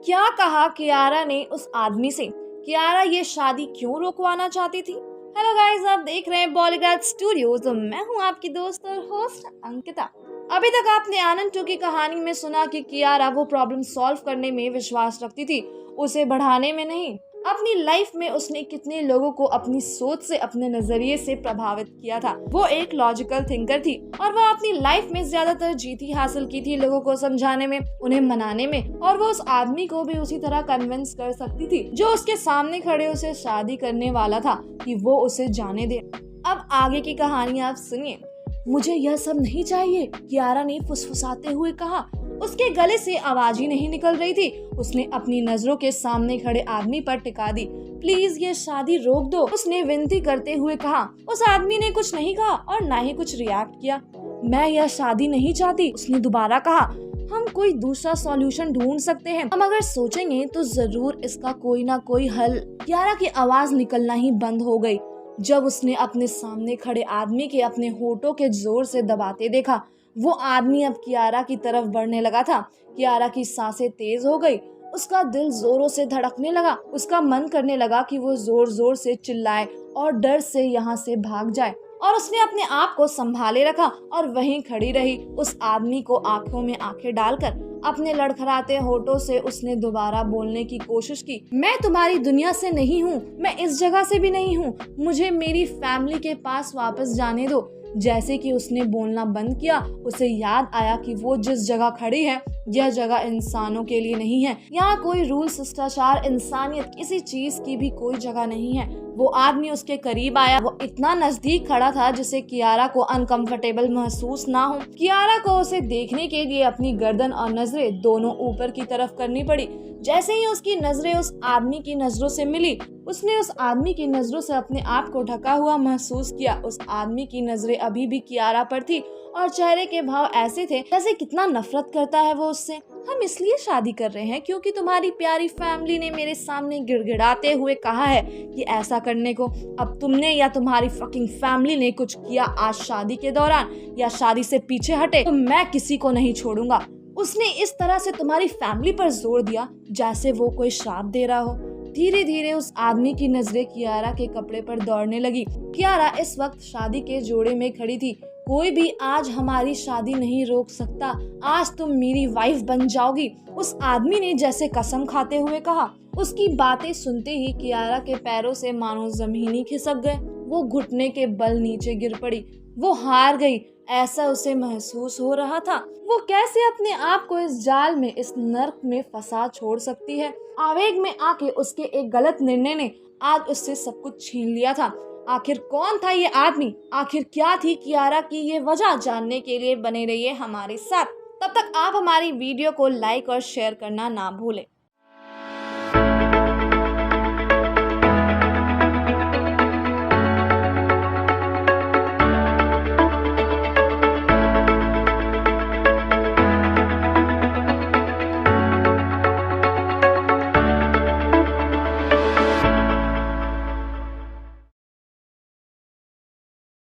क्या कहा कियारा ने उस आदमी से? कियारा ये शादी क्यों रुकवाना चाहती थी? हेलो गाइस, आप देख रहे हैं बॉलीग्राड स्टूडियोज। मैं हूं आपकी दोस्त और होस्ट अंकिता। अभी तक आपने आनंद 2 की कहानी में सुना कि कियारा वो प्रॉब्लम सॉल्व करने में विश्वास रखती थी, उसे बढ़ाने में नहीं। अपनी लाइफ में उसने कितने लोगों को अपनी सोच से, अपने नजरिए से प्रभावित किया था। वो एक लॉजिकल थिंकर थी और वो अपनी लाइफ में ज्यादातर जीत ही हासिल की थी लोगों को समझाने में, उन्हें मनाने में, और वो उस आदमी को भी उसी तरह कन्विंस कर सकती थी जो उसके सामने खड़े उसे शादी करने वाला था कि वो उसे जाने दे। अब आगे की कहानी आप सुनिए। मुझे यह सब नहीं चाहिए, कियारा ने फुसफुसाते हुए कहा। उसके गले से आवाज ही नहीं निकल रही थी। उसने अपनी नजरों के सामने खड़े आदमी पर टिका दी। प्लीज ये शादी रोक दो, उसने विनती करते हुए कहा। उस आदमी ने कुछ नहीं कहा और ना ही कुछ रिएक्ट किया। मैं यह शादी नहीं चाहती, उसने दोबारा कहा। हम कोई दूसरा सॉल्यूशन ढूंढ सकते हैं, हम अगर सोचेंगे तो जरूर इसका कोई ना कोई हल। कियारा की आवाज निकलना ही बंद हो गई जब उसने अपने सामने खड़े आदमी के अपने होठों के जोर से दबाते देखा। वो आदमी अब कियारा की तरफ बढ़ने लगा था। कियारा की सांसें तेज हो गई, उसका दिल जोरों से धड़कने लगा। उसका मन करने लगा कि वो जोर जोर से चिल्लाए और डर से यहाँ से भाग जाए, और उसने अपने आप को संभाले रखा और वहीं खड़ी रही। उस आदमी को आंखों में आंखें डालकर अपने लड़खड़ाते होठों से उसने दोबारा बोलने की कोशिश की। मैं तुम्हारी दुनिया से नहीं हूँ, मैं इस जगह से भी नहीं हूँ, मुझे मेरी फैमिली के पास वापस जाने दो। जैसे कि उसने बोलना बंद किया, उसे याद आया कि वो जिस जगह खड़ी है यह जगह इंसानों के लिए नहीं है। यहाँ कोई रूल, शिष्टाचार, इंसानियत, किसी चीज की भी कोई जगह नहीं है। वो आदमी उसके करीब आया। वो इतना नजदीक खड़ा था जिससे कियारा को अनकंफर्टेबल महसूस ना हो। कियारा को उसे देखने के लिए अपनी गर्दन और नजरें दोनों ऊपर की तरफ करनी पड़ी। जैसे ही उसकी नजरें उस आदमी की नजरों से मिली, उसने उस आदमी की नजरों से अपने आप को ढका हुआ महसूस किया। उस आदमी की नजरें अभी भी कियारा पर थी और चेहरे के भाव ऐसे थे जैसे कितना नफरत करता है वो उससे। हम इसलिए शादी कर रहे हैं क्योंकि तुम्हारी प्यारी फैमिली ने मेरे सामने गिड़गिड़ाते हुए कहा है कि ऐसा करने को। अब तुमने या तुम्हारी फकिंग फैमिली ने कुछ किया आज शादी के दौरान या शादी से पीछे हटे तो मैं किसी को नहीं छोड़ूंगा। उसने इस तरह से तुम्हारी फैमिली पर जोर दिया जैसे वो कोई श्राप दे रहा हो। धीरे धीरे उस आदमी की नजरें कियारा के कपड़े पर दौड़ने लगी। कियारा इस वक्त शादी के जोड़े में खड़ी थी। कोई भी आज हमारी शादी नहीं रोक सकता, आज तुम मेरी वाइफ बन जाओगी, उस आदमी ने जैसे कसम खाते हुए कहा। उसकी बातें सुनते ही कियारा के पैरों से मानो जमीन ही खिसक गए। वो घुटने के बल नीचे गिर पड़ी। वो हार गई, ऐसा उसे महसूस हो रहा था। वो कैसे अपने आप को इस जाल में, इस नर्क में फंसा छोड़ सकती है। आवेग में आके उसके एक गलत निर्णय ने आज उससे सब कुछ छीन लिया था। आखिर कौन था ये आदमी, आखिर क्या थी कियारा की ये वजह? जानने के लिए बने रहिए हमारे साथ। तब तक आप हमारी वीडियो को लाइक और शेयर करना ना भूलें।